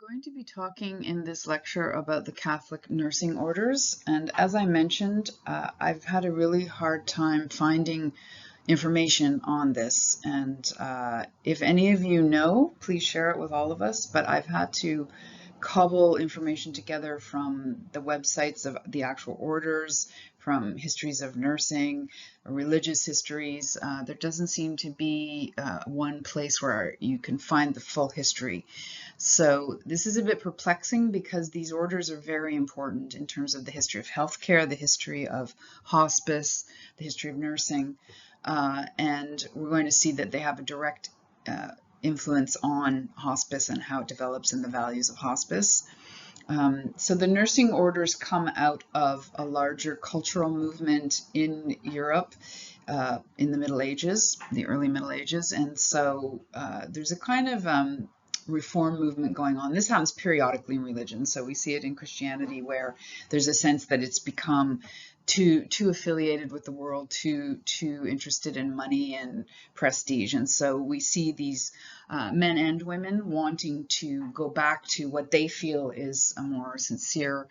Going to be talking in this lecture about the Catholic nursing orders, and as I mentioned, I've had a really hard time finding information on this, and if any of you know, please share it with all of us, but I've had to cobble information together from the websites of the actual orders, from histories of nursing, religious histories. There doesn't seem to be one place where you can find the full history. So this is a bit perplexing because these orders are very important in terms of the history of healthcare, the history of hospice, the history of nursing, and we're going to see that they have a direct influence on hospice and how it develops and the values of hospice. So the nursing orders come out of a larger cultural movement in Europe in the Middle Ages, the early Middle Ages, and so there's a kind of reform movement going on. This happens periodically in religion, so we see it in Christianity where there's a sense that it's become too affiliated with the world, too interested in money and prestige, and so we see these men and women wanting to go back to what they feel is a more sincere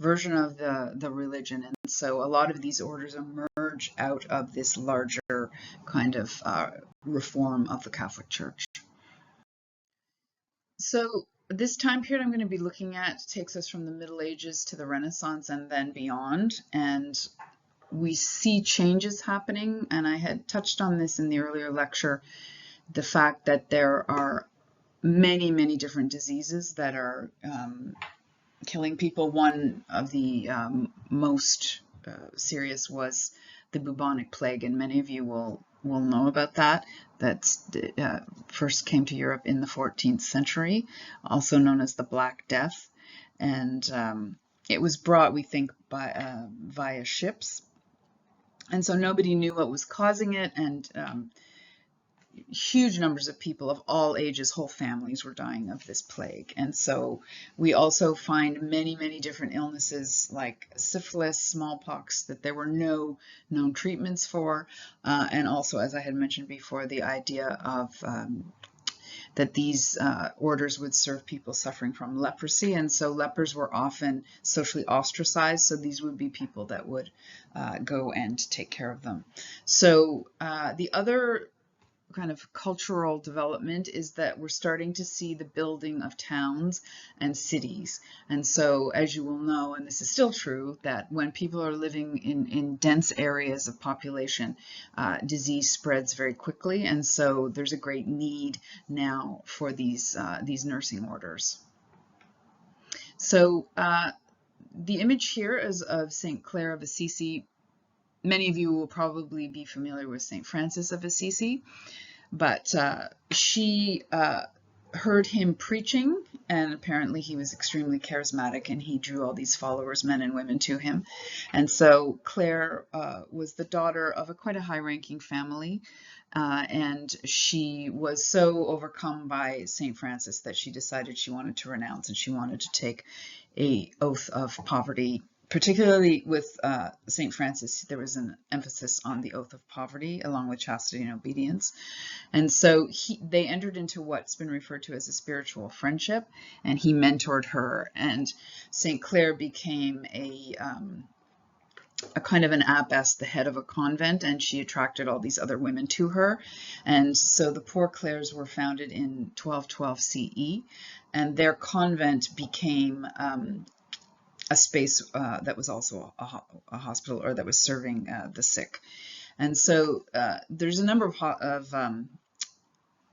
version of the religion, and so a lot of these orders emerge out of this larger kind of reform of the Catholic Church. So this time period I'm going to be looking at takes us from the Middle Ages to the Renaissance and then beyond, and we see changes happening, and I had touched on this in the earlier lecture, the fact that there are many different diseases that are killing people. One of the most serious was the bubonic plague, and many of you will know about that. That's first came to Europe in the 14th century, also known as the Black Death, and it was brought, we think, by via ships, and so nobody knew what was causing it, and huge numbers of people of all ages, whole families were dying of this plague. And so we also find many different illnesses like syphilis, smallpox, that there were no known treatments for, and also, as I had mentioned before, the idea of that these orders would serve people suffering from leprosy, and so lepers were often socially ostracized, so these would be people that would go and take care of them. So the other kind of cultural development is that we're starting to see the building of towns and cities. And so, as you will know, and this is still true, that when people are living in dense areas of population, disease spreads very quickly. And so there's a great need now for these nursing orders. So the image here is of St. Clare of Assisi. Many of you will probably be familiar with St. Francis of Assisi, but she heard him preaching, and apparently he was extremely charismatic, and he drew all these followers, men and women, to him. And so Clare was the daughter of quite a high-ranking family, and she was so overcome by St. Francis that she decided she wanted to renounce, and she wanted to take an oath of poverty. Particularly with St. Francis, there was an emphasis on the oath of poverty along with chastity and obedience. And so they entered into what's been referred to as a spiritual friendship, and he mentored her. And St. Clare became a kind of an abbess, the head of a convent, and she attracted all these other women to her. And so the Poor Clares were founded in 1212 CE, and their convent became a space that was also a hospital, or that was serving the sick. And so there's a number of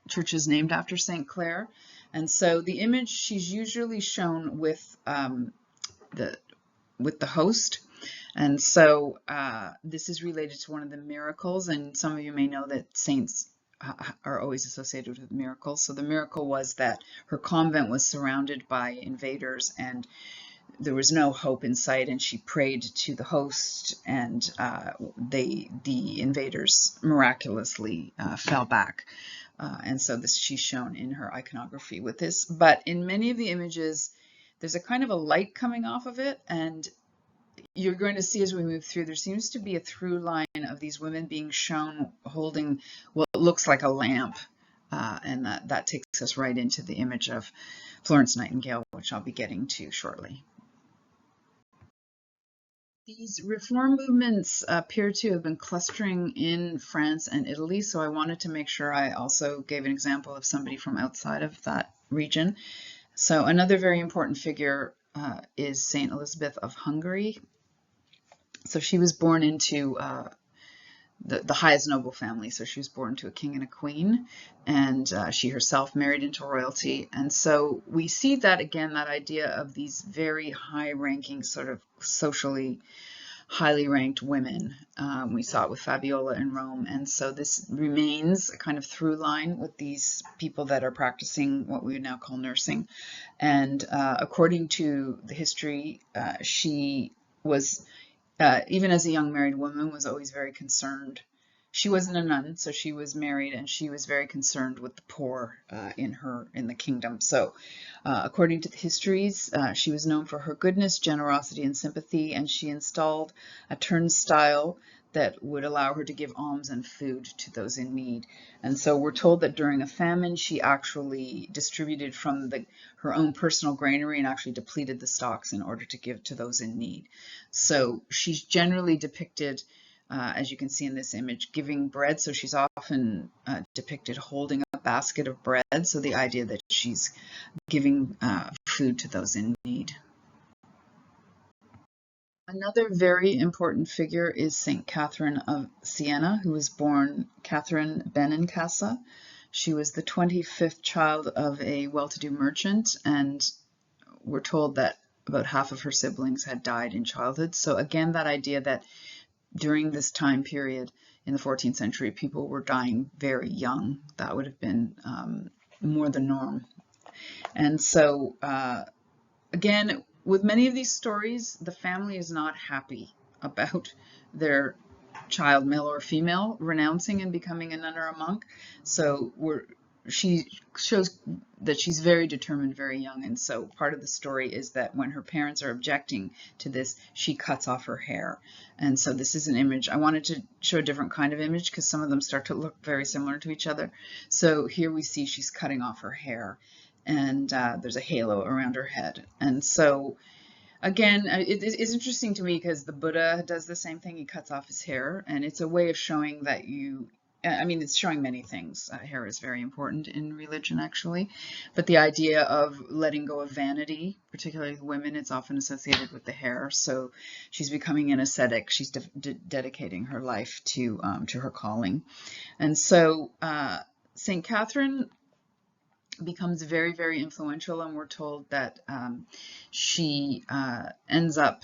churches named after St. Clare. And so the image, she's usually shown with the host. And so this is related to one of the miracles, and some of you may know that saints are always associated with miracles. So the miracle was that her convent was surrounded by invaders, and there was no hope in sight, and she prayed to the host, and the invaders miraculously fell back. And so she's shown in her iconography with this. But in many of the images, there's a kind of a light coming off of it, and you're going to see as we move through, there seems to be a through line of these women being shown holding what looks like a lamp and that takes us right into the image of Florence Nightingale, which I'll be getting to shortly. These reform movements appear to have been clustering in France and Italy, so I wanted to make sure I also gave an example of somebody from outside of that region. So another very important figure is Saint Elizabeth of Hungary. So she was born into the highest noble family. So she was born to a king and a queen, and she herself married into royalty. And so we see that again, that idea of these very high-ranking, sort of socially highly ranked women. We saw it with Fabiola in Rome, and so this remains a kind of through line with these people that are practicing what we would now call nursing. And according to the history, she was, even as a young married woman, was always very concerned. She wasn't a nun, so she was married, and she was very concerned with the poor in the kingdom. So, according to the histories, she was known for her goodness, generosity, and sympathy, and she installed a turnstile that would allow her to give alms and food to those in need. And so we're told that during a famine, she actually distributed from her own personal granary and actually depleted the stocks in order to give to those in need. So she's generally depicted, as you can see in this image, giving bread. So she's often depicted holding a basket of bread. So the idea that she's giving food to those in need. Another very important figure is St. Catherine of Siena, who was born Catherine Benincasa. She was the 25th child of a well-to-do merchant, and we're told that about half of her siblings had died in childhood. So again, that idea that during this time period in the 14th century, people were dying very young. That would have been more the norm. And so, again, with many of these stories, the family is not happy about their child, male or female, renouncing and becoming a nun or a monk. So she shows that she's very determined very young, and so part of the story is that when her parents are objecting to this, she cuts off her hair. And so this is an image. I wanted to show a different kind of image because some of them start to look very similar to each other. So here we see she's cutting off her hair, and there's a halo around her head. And so again, it's interesting to me because the Buddha does the same thing. He cuts off his hair, and it's a way of showing that I mean, it's showing many things. Hair is very important in religion, actually. But the idea of letting go of vanity, particularly with women, it's often associated with the hair. So she's becoming an ascetic. She's dedicating her life to her calling. And so St. Catherine becomes very, very influential, and we're told that she ends up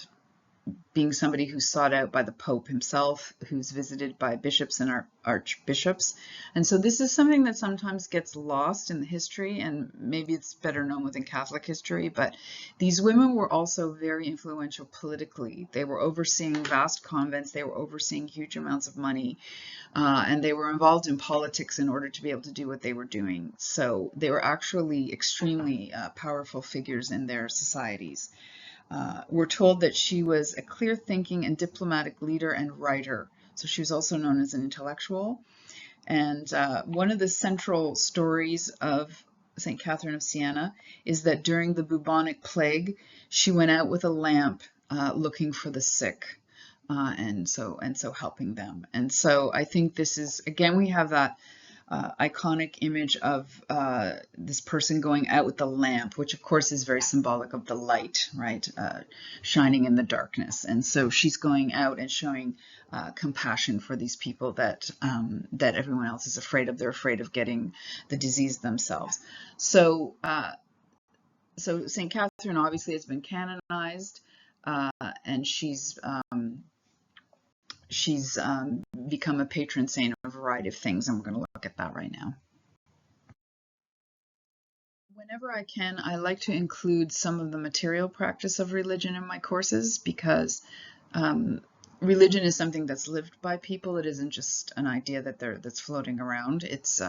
being somebody who's sought out by the Pope himself, who's visited by bishops and archbishops. And so this is something that sometimes gets lost in the history, and maybe it's better known within Catholic history, but these women were also very influential politically. They were overseeing vast convents, they were overseeing huge amounts of money, and they were involved in politics in order to be able to do what they were doing. So they were actually extremely powerful figures in their societies. We're told that she was a clear-thinking and diplomatic leader and writer. So she was also known as an intellectual. And one of the central stories of St. Catherine of Siena is that during the bubonic plague, she went out with a lamp looking for the sick, and so helping them. And so I think this is, again, we have that iconic image of this person going out with the lamp, which of course is very symbolic of the light, right, shining in the darkness. And so she's going out and showing compassion for these people that everyone else is afraid of. They're afraid of getting the disease themselves. So St. Catherine obviously has been canonized, and she's become a patron saint of a variety of things, and we're going to look at that right now. Whenever I can, I like to include some of the material practice of religion in my courses because religion is something that's lived by people. It isn't just an idea that's floating around. It's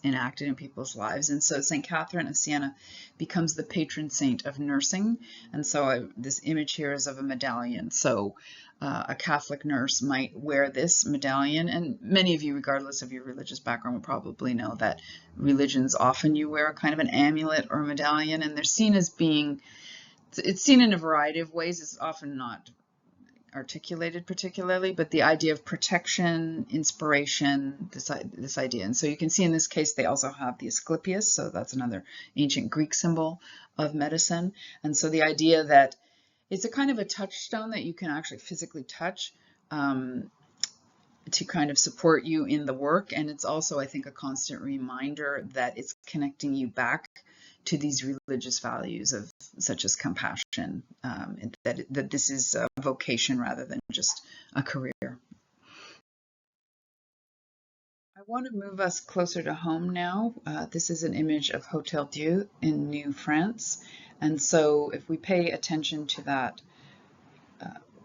enacted in people's lives. And so St. Catherine of Siena becomes the patron saint of nursing. And so this image here is of a medallion. So a Catholic nurse might wear this medallion, and many of you, regardless of your religious background, will probably know that religions often you wear kind of an amulet or a medallion, and they're seen as being, it's seen in a variety of ways. It's often not articulated particularly, but the idea of protection, inspiration, this idea. And so you can see in this case they also have the Asclepius, so that's another ancient Greek symbol of medicine. And so the idea that it's a kind of a touchstone that you can actually physically touch to kind of support you in the work. And it's also, I think, a constant reminder that it's connecting you back to these religious values of such as compassion, that this is a vocation rather than just a career. I want to move us closer to home now. This is an image of Hotel Dieu in New France. And so if we pay attention to that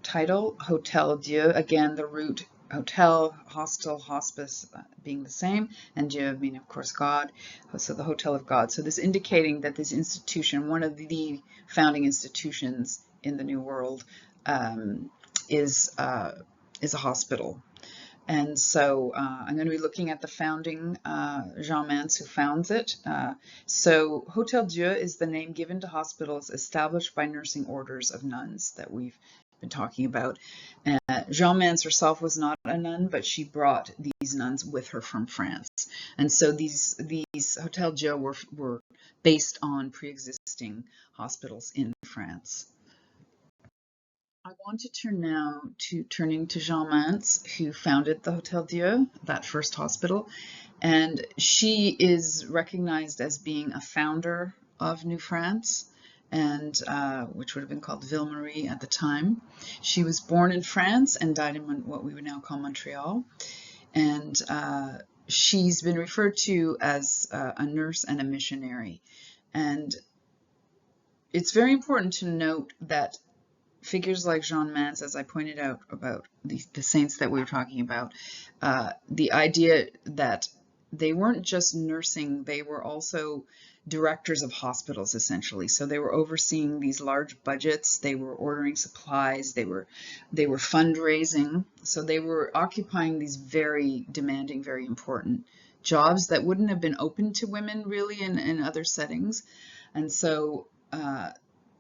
title, Hotel Dieu, again, the root hotel, hostel, hospice being the same, and Dieu meaning, of course, God, so the Hotel of God. So this indicating that this institution, one of the founding institutions in the New World, is a hospital. And so I'm going to be looking at the founding, Jean Mance, who founds it. So Hotel Dieu is the name given to hospitals established by nursing orders of nuns that we've been talking about. Jean Mance herself was not a nun, but she brought these nuns with her from France. And so these Hotel Dieu were based on pre-existing hospitals in France. I want to turn now to turning to Jean Mance, who founded the Hotel Dieu, that first hospital. And she is recognized as being a founder of New France, and which would have been called Ville Marie at the time. She was born in France and died in what we would now call Montreal. And she's been referred to as a nurse and a missionary. And it's very important to note that figures like Jean Mance, as I pointed out about the saints that we were talking about, the idea that they weren't just nursing, they were also directors of hospitals, essentially. So they were overseeing these large budgets, they were ordering supplies, they were fundraising. So they were occupying these very demanding, very important jobs that wouldn't have been open to women really in other settings. And so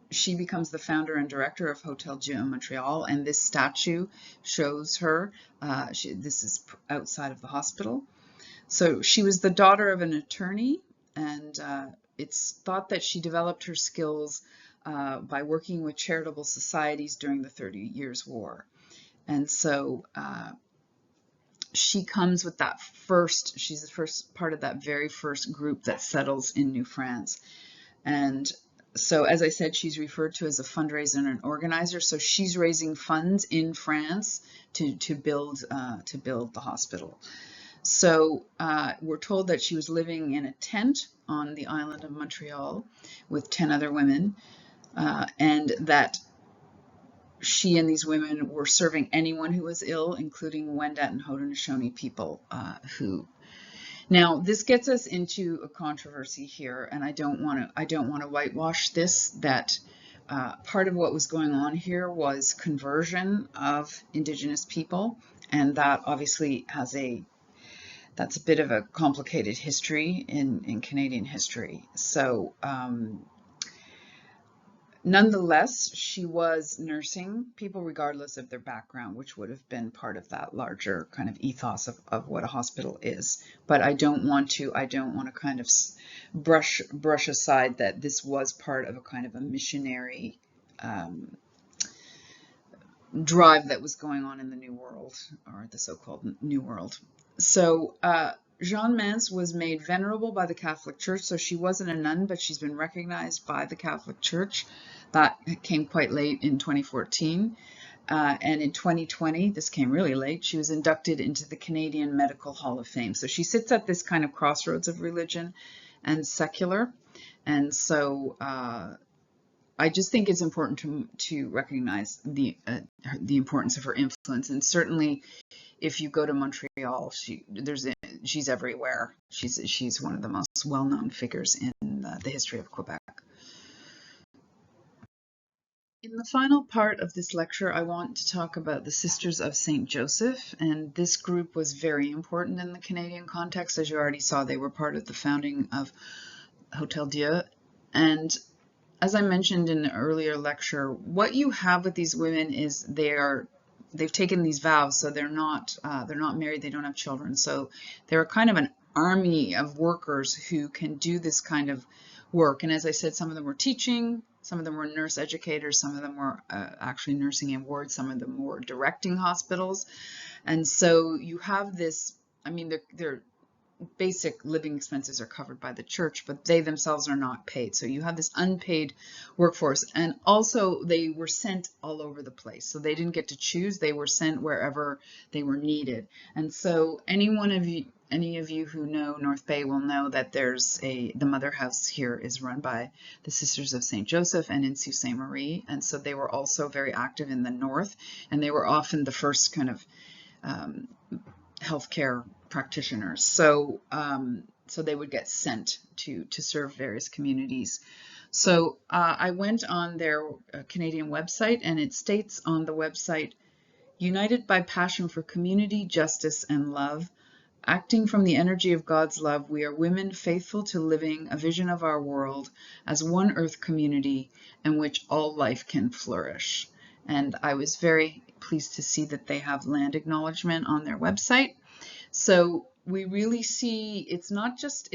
she becomes the founder and director of Hotel Dieu in Montreal, and this statue shows her. This is outside of the hospital. So she was the daughter of an attorney, and it's thought that she developed her skills by working with charitable societies during the 30 Years' War. And so she comes with that she's the first part of that very first group that settles in New France. And so, as I said, she's referred to as a fundraiser and an organizer. So she's raising funds in France to build the hospital. So we're told that she was living in a tent on the island of Montreal with 10 other women, and that she and these women were serving anyone who was ill, including Wendat and Haudenosaunee people who. Now, this gets us into a controversy here, and I don't want to whitewash this. That part of what was going on here was conversion of Indigenous people, and that obviously that's a bit of a complicated history in Canadian history. So, nonetheless, she was nursing people regardless of their background, which would have been part of that larger kind of ethos of what a hospital is. But I don't want to kind of brush aside that this was part of a kind of a missionary drive that was going on in the New World, or the so-called New World. So Jean Mance was made venerable by the Catholic Church, so she wasn't a nun, but she's been recognized by the Catholic Church. That came quite late in 2014. And in 2020, this came really late, she was inducted into the Canadian Medical Hall of Fame. So she sits at this kind of crossroads of religion and secular. And so I just think it's important to recognize the importance of her influence, and certainly if you go to Montreal, she's everywhere. She's one of the most well-known figures in the history of Quebec. In the final part of this lecture, I want to talk about the Sisters of St. Joseph, and this group was very important in the Canadian context. As you already saw, they were part of the founding of Hotel Dieu, and as I mentioned in the earlier lecture, what you have with these women is they've taken these vows, so they're not married, they don't have children, so they're kind of an army of workers who can do this kind of work. And as I said, some of them were teaching, some of them were nurse educators, some of them were actually nursing in wards, some of them were directing hospitals, and so you have this. I mean, they're basic living expenses are covered by the church, but they themselves are not paid. So you have this unpaid workforce, and also they were sent all over the place. So they didn't get to choose, they were sent wherever they were needed. And so any of you who know North Bay will know that the mother house here is run by the Sisters of St. Joseph and in Sault Ste. Marie. And so they were also very active in the north, and they were often the first kind of healthcare practitioners. So they would get sent to serve various communities. So I went on their Canadian website, and it states on the website, united by passion for community, justice, and love, acting from the energy of God's love, we are women faithful to living a vision of our world as one earth community in which all life can flourish. And I was very pleased to see that they have land acknowledgement on their website. So we really see it's not just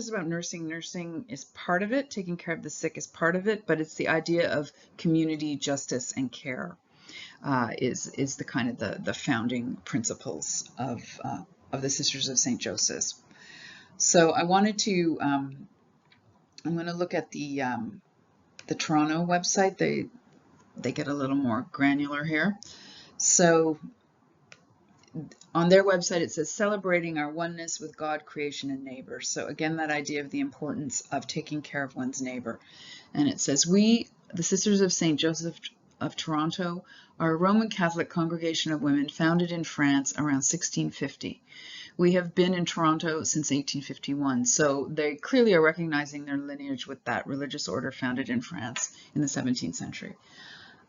about nursing. Nursing is part of it, taking care of the sick is part of it, but it's the idea of community, justice, and care is the kind of the founding principles of the Sisters of St. Joseph. So I wanted to I'm going to look at the Toronto website. They get a little more granular here. So on their website, it says celebrating our oneness with God, creation, and neighbor. So again, that idea of the importance of taking care of one's neighbor. And it says, we, the Sisters of St. Joseph of Toronto, are a Roman Catholic congregation of women founded in France around 1650. We have been in Toronto since 1851. So they clearly are recognizing their lineage with that religious order founded in France in the 17th century.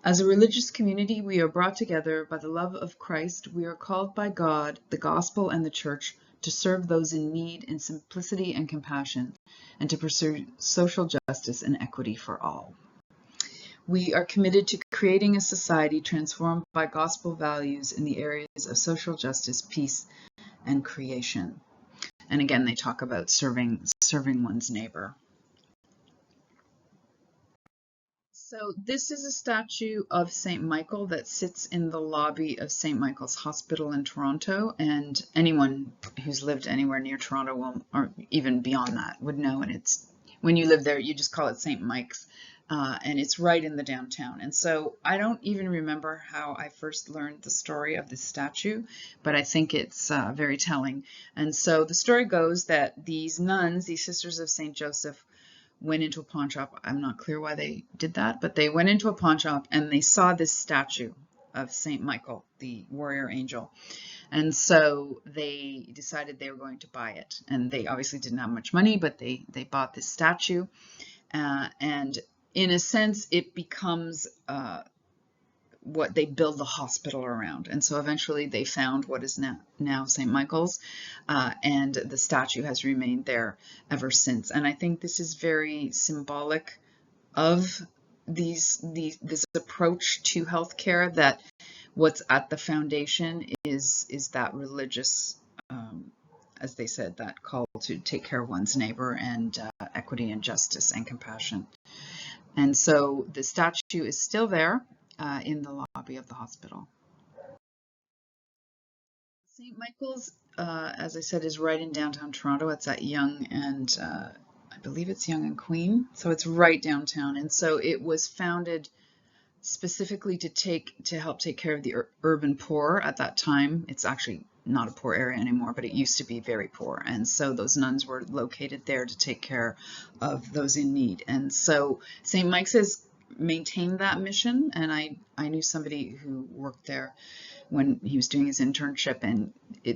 As a religious community, we are brought together by the love of Christ. We are called by God, the gospel, and the church to serve those in need in simplicity and compassion, and to pursue social justice and equity for all. We are committed to creating a society transformed by gospel values in the areas of social justice, peace, and creation. And again, they talk about serving one's neighbor. So this is a statue of St. Michael that sits in the lobby of St. Michael's Hospital in Toronto, and anyone who's lived anywhere near Toronto will, or even beyond that, would know. And it's, when you live there, you just call it St. Mike's, and it's right in the downtown. And so I don't even remember how I first learned the story of this statue, but I think it's very telling. And so the story goes that these nuns, these Sisters of St. Joseph, went into a pawn shop. I'm not clear why they did that, but they went into a pawn shop and they saw this statue of St. Michael, the warrior angel. And so they decided they were going to buy it. And they obviously didn't have much money, but they bought this statue. And in a sense, it becomes what they build the hospital around. And so eventually they found what is now St. Michael's, and the statue has remained there ever since. And I think this is very symbolic of this approach to healthcare, that what's at the foundation is that religious, as they said, that call to take care of one's neighbor, and equity and justice and compassion. And so the statue is still there in the lobby of the hospital. St. Michael's, as I said, is right in downtown Toronto. It's at Yonge and I believe it's Yonge and Queen. So it's right downtown. And so it was founded specifically to help take care of the urban poor at that time. It's actually not a poor area anymore, but it used to be very poor. And so those nuns were located there to take care of those in need. And so St. Mike's is maintained that mission, and I knew somebody who worked there when he was doing his internship, and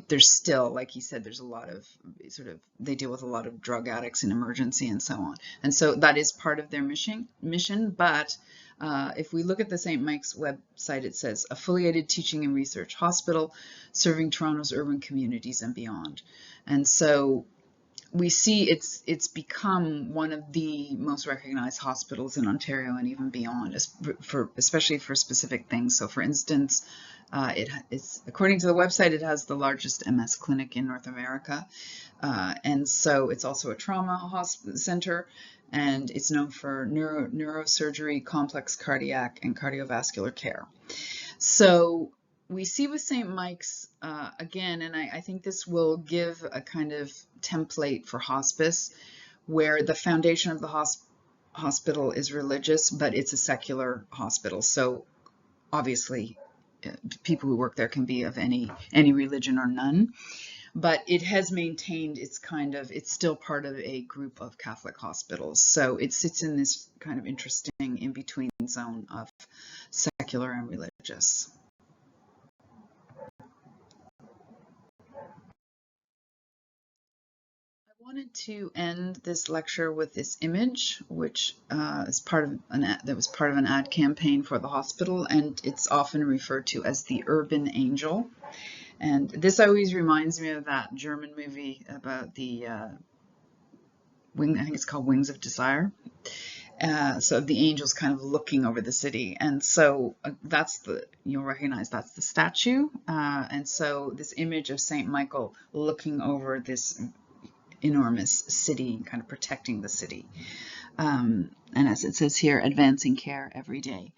there's still, like he said, there's a lot of they deal with a lot of drug addicts in emergency and so on. And so that is part of their mission. But if we look at the St. Mike's website, it says affiliated teaching and research hospital serving Toronto's urban communities and beyond. And so we see it's become one of the most recognized hospitals in Ontario and even beyond, especially for specific things. So for instance, it's according to the website, it has the largest MS clinic in North America. And so it's also a trauma center, and it's known for neurosurgery, complex cardiac and cardiovascular care. So we see with St. Mike's, again, and I think this will give a kind of template for hospice, where the foundation of the hospital is religious, but it's a secular hospital. So obviously, people who work there can be of any religion or none. But it has maintained it's still part of a group of Catholic hospitals. So it sits in this kind of interesting in-between zone of secular and religious. I wanted to end this lecture with this image, which is part of an ad campaign for the hospital, and it's often referred to as the urban angel. And this always reminds me of that German movie about the I think it's called Wings of Desire. So the angel's kind of looking over the city, and so you'll recognize that's the statue. And so this image of St. Michael looking over this enormous city, kind of protecting the city. And as it says here, advancing care every day.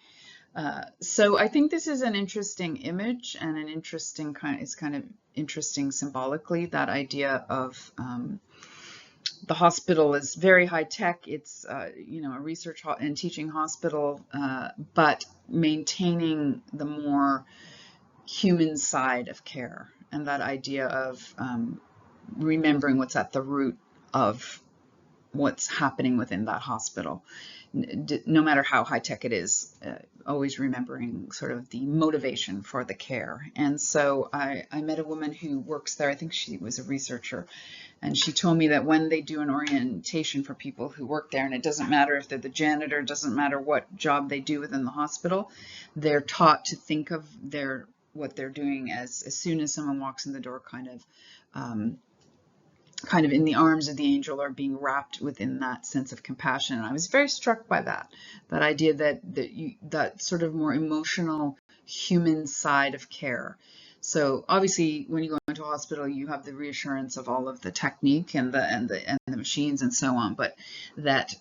So I think this is an interesting image and an interesting it's kind of interesting symbolically, that idea of the hospital is very high tech. It's a research and teaching hospital, but maintaining the more human side of care, and that idea of remembering what's at the root of what's happening within that hospital, no matter how high tech it is, always remembering sort of the motivation for the care. And so I met a woman who works there. I think she was a researcher, and she told me that when they do an orientation for people who work there, and it doesn't matter if they're the janitor, it doesn't matter what job they do within the hospital, they're taught to think of what they're doing as soon as someone walks in the door, kind of in the arms of the angel, or being wrapped within that sense of compassion. And I was very struck by that idea that sort of more emotional human side of care. So obviously, when you go into a hospital, you have the reassurance of all of the technique and the machines and so on, but that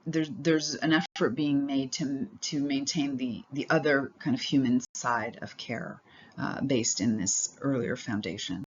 there's an effort being made to maintain the other kind of human side of care based in this earlier foundation.